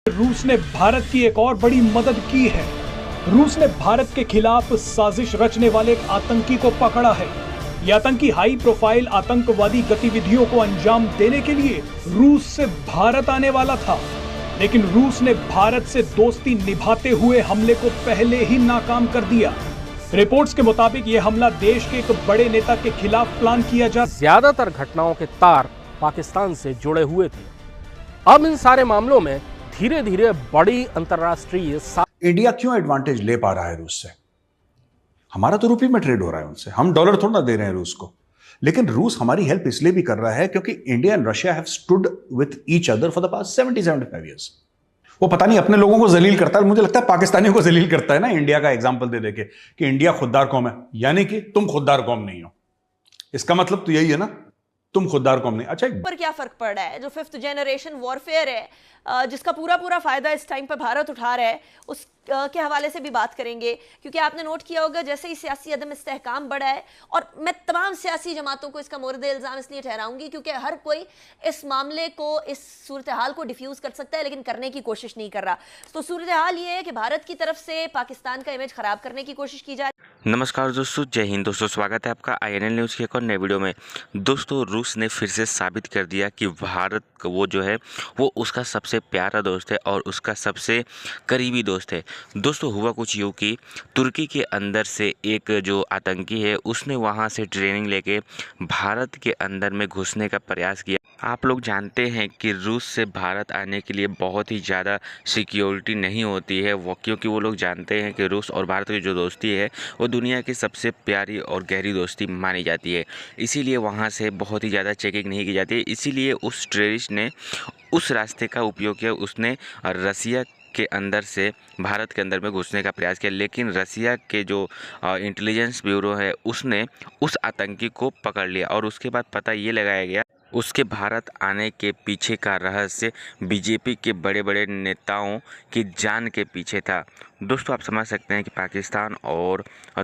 रूस ने भारत की एक और बड़ी मदद की है। रूस ने भारत के खिलाफ साजिश रचने वाले एक आतंकी को पकड़ा है। यह आतंकी हाई प्रोफाइल आतंकवादी गतिविधियों को अंजाम देने के लिए रूस से भारत आने वाला था, लेकिन रूस ने भारत से दोस्ती निभाते हुए हमले को पहले ही नाकाम कर दिया। रिपोर्ट्स के मुताबिक यह हमला देश के एक बड़े नेता के खिलाफ प्लान किया जा ज्यादातर घटनाओं के तार पाकिस्तान से जुड़े हुए थे। अब इन सारे मामलों में धीरे धीरे बड़ी अंतरराष्ट्रीय इंडिया क्यों एडवांटेज ले पा रहा है रूस से? हमारा तो रुपये में ट्रेड हो रहा है उनसे, हम डॉलर थोड़ा ना दे रहे हैं रूस को। लेकिन रूस हमारी हेल्प इसलिए भी कर रहा है क्योंकि India and Russia have stood with each other for the past 70-75 years. वो पता नहीं अपने लोगों को जलील करता है, मुझे लगता है पाकिस्तानियों को जलील करता है ना, इंडिया का एग्जाम्पल दे देके कि इंडिया खुददार कौम है, यानी कि तुम खुददार कौम नहीं हो। इसका मतलब तो यही है ना, तुम खुददार कौम नहीं। अच्छा, पर क्या फर्क पड़ रहा है? जो 5th जनरेशन वॉरफेयर है, जिसका पूरा फायदा इस टाइम पर भारत उठा रहा है, उस के हवाले से भी बात करेंगे। क्योंकि आपने नोट किया होगा जैसे ही सियासी अदम इस्तेहकाम बढ़ा है, और मैं तमाम सियासी जमातों को इसका मोरद इल्ज़ाम इसलिए ठहराऊंगी क्योंकि हर कोई इस मामले को, इस सूरत हाल को डिफ्यूज़ कर सकता है लेकिन करने की कोशिश नहीं कर रहा। तो सूरत हाल ये है कि भारत की तरफ से पाकिस्तान का इमेज ख़राब करने की कोशिश की जा रही है। नमस्कार दोस्तों, जय हिंद दोस्तों, स्वागत है आपका INL न्यूज़ की एक और नए वीडियो में। दोस्तों, रूस ने फिर से साबित कर दिया कि भारत वो जो है वो उसका सबसे प्यारा दोस्त है और उसका सबसे करीबी दोस्त है। दोस्तों, हुआ कुछ यूँ कि तुर्की के अंदर से एक जो आतंकी है उसने वहाँ से ट्रेनिंग लेके भारत के अंदर में घुसने का प्रयास किया। आप लोग जानते हैं कि रूस से भारत आने के लिए बहुत ही ज़्यादा सिक्योरिटी नहीं होती है वो, क्योंकि वो लोग जानते हैं कि रूस और भारत की जो दोस्ती है वो दुनिया की सबसे प्यारी और गहरी दोस्ती मानी जाती है। इसीलिए वहाँ से बहुत ही ज़्यादा चेकिंग नहीं की जाती है। इसीलिए उस टेररिस्ट ने उस रास्ते का उपयोग किया, उसने रसिया के अंदर से भारत के अंदर में घुसने का प्रयास किया। लेकिन रसिया के जो इंटेलिजेंस ब्यूरो है उसने उस आतंकी को पकड़ लिया और उसके बाद पता ये लगाया गया उसके भारत आने के पीछे का रहस्य बीजेपी के बड़े बड़े नेताओं की जान के पीछे था। दोस्तों, आप समझ सकते हैं कि पाकिस्तान और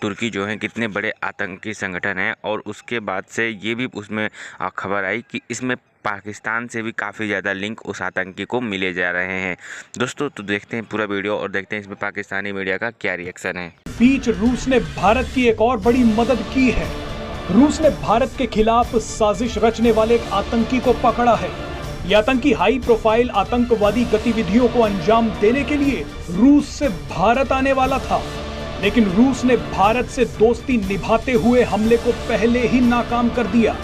तुर्की जो हैं कितने बड़े आतंकी संगठन हैं, और उसके बाद से ये भी उसमें खबर आई कि इसमें पाकिस्तान से भी काफ़ी ज़्यादा लिंक उस आतंकी को मिले जा रहे हैं। दोस्तों, तो देखते हैं पूरा वीडियो और देखते हैं इसमें पाकिस्तानी मीडिया का क्या रिएक्शन है। बीच रूस ने भारत की एक और बड़ी मदद की है। रूस ने भारत के खिलाफ साजिश रचने वाले एक आतंकी को पकड़ा है। यह आतंकी हाई प्रोफाइल आतंकवादी गतिविधियों को अंजाम देने के लिए रूस से भारत आने वाला था, लेकिन रूस ने भारत से दोस्ती निभाते हुए हमले को पहले ही नाकाम कर दिया।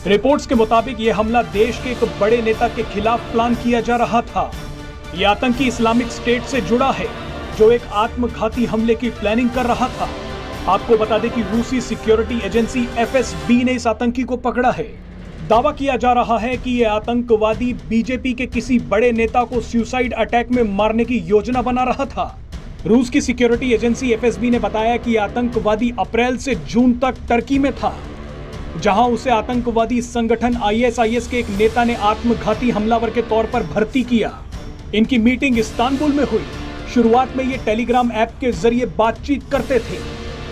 रिपोर्ट्स के मुताबिक यह हमला देश के एक बड़े नेता के खिलाफ प्लान किया जा रहा था। यह आतंकी इस्लामिक स्टेट से जुड़ा है, जो एक आत्मघाती हमले की प्लानिंग कर रहा था। आपको बता दें कि रूसी सिक्योरिटी एजेंसी FSB ने इस आतंकी को पकड़ा है। दावा किया जा रहा है कि यह आतंकवादी बीजेपी के किसी बड़े नेता को सुसाइड अटैक में मारने की योजना बना रहा था। रूस की सिक्योरिटी एजेंसी FSB ने बताया कि यह आतंकवादी अप्रैल से जून तक टर्की में था, जहां उसे आतंकवादी संगठन ISIS के एक नेता ने आत्मघाती हमलावर के तौर पर भर्ती किया। इनकी मीटिंग इस्तांबुल में हुई। शुरुआत में ये टेलीग्राम ऐप के जरिए बातचीत करते थे।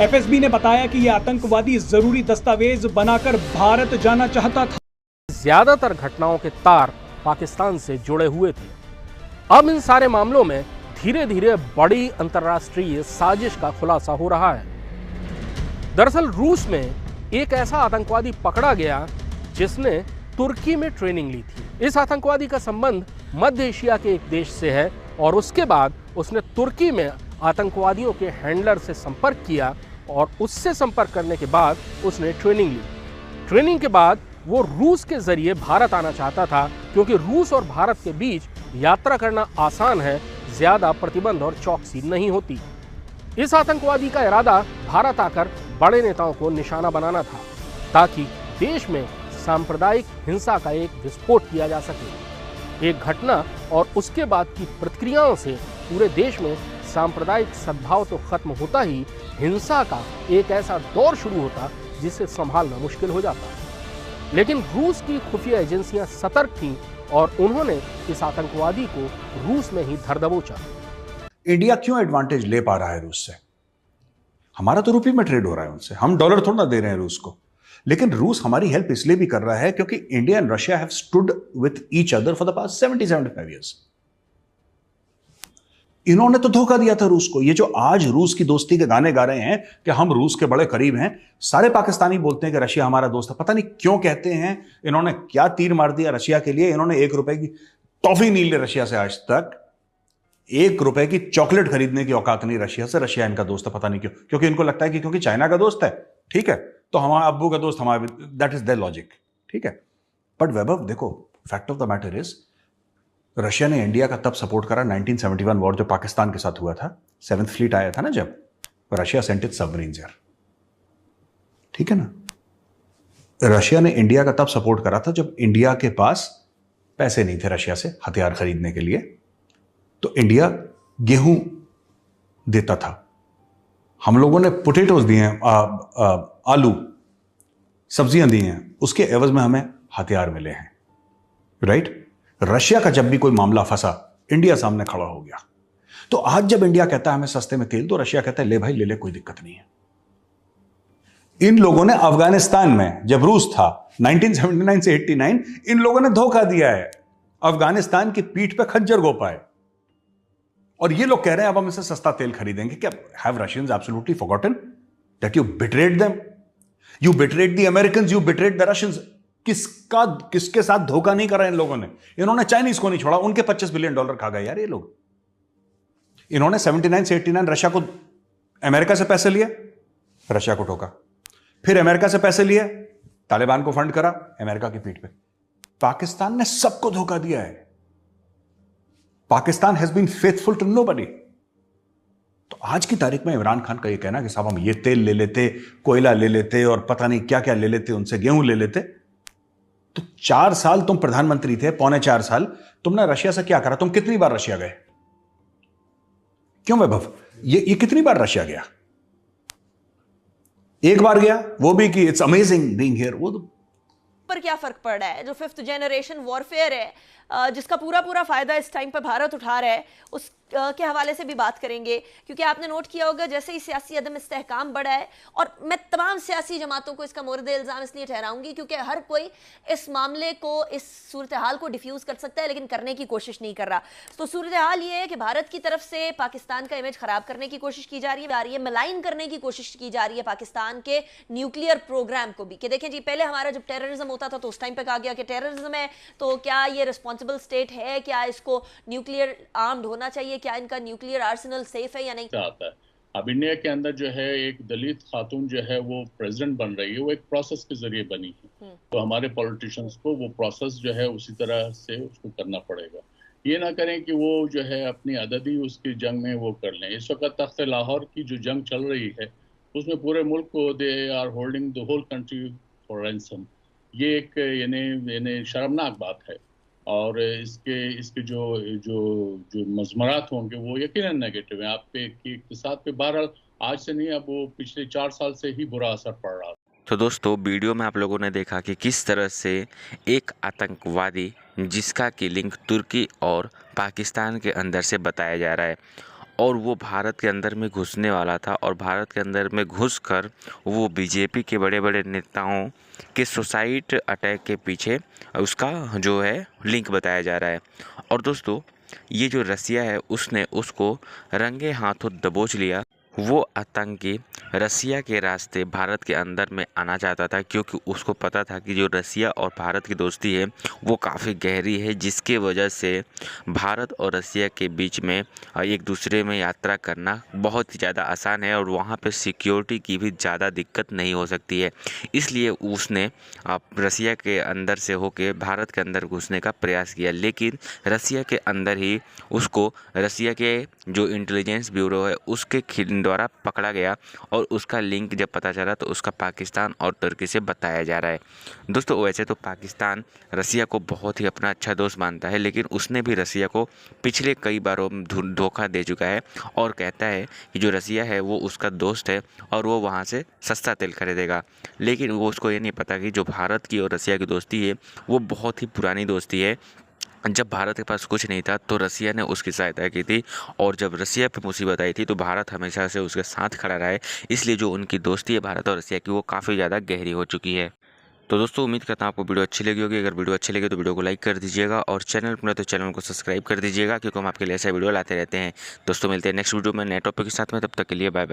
FSB ने बताया कि यह आतंकवादी जरूरी दस्तावेज बनाकर भारत जाना चाहता था। ज्यादातर घटनाओं के तार पाकिस्तान से जुड़े हुए थे। अब इन सारे मामलों में धीरे धीरे बड़ी अंतरराष्ट्रीय साजिश का खुलासा हो रहा है। दरअसल रूस में एक ऐसा आतंकवादी पकड़ा गया जिसने तुर्की में ट्रेनिंग ली थी। इस आतंकवादी का संबंध मध्य एशिया के एक देश से है और उसके बाद उसने तुर्की में आतंकवादियों के हैंडलर से संपर्क किया और उससे संपर्क करने के बाद उसने ट्रेनिंग ली। ट्रेनिंग के बाद वो रूस के जरिए भारत आना चाहता था, क्योंकि रूस और भारत के बीच यात्रा करना आसान है, ज्यादा प्रतिबंध और चौकसी नहीं होती। इस आतंकवादी का इरादा भारत आकर बड़े नेताओं को निशाना बनाना था, ताकि देश में सांप्रदायिक हिंसा का एक विस्फोट किया जा सके। एक घटना और उसके बाद की प्रतिक्रियाओं से पूरे देश में सांप्रदायिक सद्भाव तो खत्म होता ही हिंसा का एक ऐसा दौर शुरू होता जिसे संभालना मुश्किल हो जाता। लेकिन रूस की खुफिया एजेंसियां सतर्क थीं और उन्होंने इस आतंकवादी को रूस में ही धर दबोचा। इंडिया क्यों एडवांटेज ले पा रहा है रूस से? हमारा तो रुपये में ट्रेड हो रहा है उनसे, हम डॉलर थोड़ा ना दे रहे हैं रूस को। लेकिन रूस हमारी हेल्प इसलिए भी कर रहा है क्योंकि India and Russia have stood with each other for the past 70-75 years. इन्होंने तो धोखा दिया था रूस को। ये जो आज रूस की दोस्ती के गाने गा रहे हैं कि हम रूस के बड़े करीब हैं, सारे पाकिस्तानी बोलते हैं कि रशिया हमारा दोस्त है। पता नहीं क्यों कहते हैं। इन्होंने क्या तीर मार दिया रशिया के लिए। इन्होंने 1 रुपए की टॉफी नहीं ली रशिया से आज तक। 1 रुपए की चॉकलेट खरीदने की औकात नहीं रशिया से। रशिया इनका दोस्त है। पता नहीं क्यों, क्योंकि इनको लगता है कि क्योंकि चाइना का दोस्त है, ठीक है, तो हमारा अब्बू का दोस्त हमारा, दैट इज देयर लॉजिक, ठीक है। बट वैभव देखो, fact of the matter is Russia ने इंडिया का तब सपोर्ट करा 1971 वॉर जो पाकिस्तान के साथ हुआ था। 7th फ्लीट आया था ना जब, रशिया सेंट इट्स सबमरीन्स यार, ठीक है ना। रशिया ने इंडिया का तब सपोर्ट करा था जब इंडिया के पास पैसे नहीं थे रशिया से हथियार खरीदने के लिए, तो इंडिया गेहूं देता था। हम लोगों ने पोटेटोज दिए हैं, आलू सब्जियां दी हैं, उसके एवज में हमें हथियार मिले हैं, राइट। रशिया का जब भी कोई मामला फंसा, इंडिया सामने खड़ा हो गया। तो आज जब इंडिया कहता है हमें सस्ते में तेल, तो रशिया कहता है ले भाई ले ले, कोई दिक्कत नहीं है। इन लोगों ने अफगानिस्तान में जब रूस था 1979 से 89, इन लोगों ने धोखा दिया है, अफगानिस्तान की पीठ पे खंजर गोपा है। और ये लोग कह रहे हैं अब हम इससे सस्ता तेल खरीदेंगे। क्या have Russians absolutely forgotten that you betrayed them? You betrayed the Americans, you betrayed the Russians. किसके साथ धोखा नहीं करा इन लोगों ने? इन्होंने चाइनीज को नहीं छोड़ा, उनके $25 बिलियन खा गए यार ये लोग। इन्होंने 79 से 89 रशिया को, अमेरिका से पैसे लिए, रशिया को ठोका। फिर अमेरिका से पैसे लिए, तालिबान को फंड करा, अमेरिका की पीठ पे। पाकिस्तान ने सबको धोखा दिया है। Pakistan has been faithful to nobody. तो आज की तारीख में इमरान खान का यह कहना कि साहब हम ये तेल ले लेते, कोयला ले लेते और पता नहीं क्या क्या ले लेते, उनसे गेहूं ले लेते। तो 4 साल तुम प्रधानमंत्री थे, 3.25 साल, तुमने रशिया से क्या करा? तुम कितनी बार रशिया गए? क्यों वैभव, ये कितनी बार रशिया गया? एक बार गया, वो भी कि इट्स अमेजिंग बीइंग हियर। वो पर क्या फर्क पड़ रहा है? जो 5th जनरेशन वॉरफेयर है, जिसका पूरा फायदा इस टाइम पर भारत उठा रहा है, उस के हवाले से भी बात करेंगे। क्योंकि आपने नोट किया होगा जैसे ही सियासी अदम इस्तेहकाम बढ़ा है, और मैं तमाम सियासी जमातों को इसका मोरद इल्ज़ाम इसलिए ठहराऊंगी क्योंकि हर कोई इस मामले को, इस सूरत हाल को डिफ्यूज़ कर सकता है, लेकिन करने की कोशिश नहीं कर रहा। तो सूरत हाल ये है कि भारत की तरफ से पाकिस्तान का इमेज ख़राब करने की कोशिश की जा रही है, मलाइन करने की कोशिश की जा रही है पाकिस्तान के न्यूक्लियर प्रोग्राम को भी। कि देखें जी, पहले हमारा जब टेररिज्म होता था तो उस टाइम पे कहा गया कि टेररिज्म है तो क्या ये रिस्पॉन्सिबल स्टेट है, क्या इसको न्यूक्लियर आर्म्ड होना चाहिए, क्या इनका न्यूक्लियर आर्सेनल सेफ है या नहीं। आता है अब इंडिया के अंदर जो है एक दलित खातून जो है वो प्रेसिडेंट बन रही है, वो एक प्रोसेस के जरिए बनी है। तो हमारे पॉलिटिशियंस को वो प्रोसेस जो है उसी तरह से उसको करना पड़ेगा। ये ना करें कि वो जो है अपनी अददी उसकी जंग में वो कर लें। इस वक्त तख्त लाहौर की जो जंग चल रही है उसमें पूरे मुल्क को they are holding the whole country for ransom. ये एक यानी शर्मनाक बात है। और इसके जो मज़मरात होंगे वो यकीनन नेगेटिव हैं आप पे कि इक़्तिसाद पे। बहरहाल आज से नहीं, अब वो पिछले 4 साल से ही बुरा असर पड़ रहा है। तो दोस्तों, वीडियो में आप लोगों ने देखा कि किस तरह से एक आतंकवादी जिसका कि लिंक तुर्की और पाकिस्तान के अंदर से बताया जा रहा है, और वो भारत के अंदर में घुसने वाला था, और भारत के अंदर में घुसकर वो बीजेपी के बड़े बड़े नेताओं के सुसाइड अटैक के पीछे उसका जो है लिंक बताया जा रहा है। और दोस्तों, ये जो रसिया है उसने उसको रंगे हाथों दबोच लिया। वो आतंकी रसिया के रास्ते भारत के अंदर में आना चाहता था, क्योंकि उसको पता था कि जो रसिया और भारत की दोस्ती है वो काफ़ी गहरी है, जिसके वजह से भारत और रसिया के बीच में एक दूसरे में यात्रा करना बहुत ही ज़्यादा आसान है, और वहाँ पे सिक्योरिटी की भी ज़्यादा दिक्कत नहीं हो सकती है। इसलिए उसने रसिया के अंदर से होके भारत के अंदर घुसने का प्रयास किया, लेकिन रसिया के अंदर ही उसको रसिया के जो इंटेलिजेंस ब्यूरो है उसके द्वारा पकड़ा गया, और उसका लिंक जब पता चला तो उसका पाकिस्तान और तुर्की से बताया जा रहा है। दोस्तों, वैसे तो पाकिस्तान रसिया को बहुत ही अपना अच्छा दोस्त मानता है, लेकिन उसने भी रसिया को पिछले कई बारों धोखा दे चुका है, और कहता है कि जो रसिया है वो उसका दोस्त है और वो वहाँ से सस्ता तेल खरीदेगा। लेकिन वो उसको ये नहीं पता कि जो भारत की और रसिया की दोस्ती है वो बहुत ही पुरानी दोस्ती है। जब भारत के पास कुछ नहीं था तो रसिया ने उसकी सहायता की थी, और जब रसिया पे मुसीबत आई थी तो भारत हमेशा से उसके साथ खड़ा रहा है। इसलिए जो उनकी दोस्ती है भारत और रसिया की वो काफ़ी ज़्यादा गहरी हो चुकी है। तो दोस्तों उम्मीद करता हूँ आपको वीडियो अच्छी लगी होगी। अगर वीडियो अच्छी लगी तो वीडियो को लाइक कर दीजिएगा और चैनल पर तो चैनल को सब्सक्राइब कर दीजिएगा, क्योंकि हम आपके लिए ऐसा वीडियो लाते रहते हैं। दोस्तों मिलते हैं नेक्स्ट वीडियो में नए टॉपिक के साथ में, तब तक के लिए बाय बाय।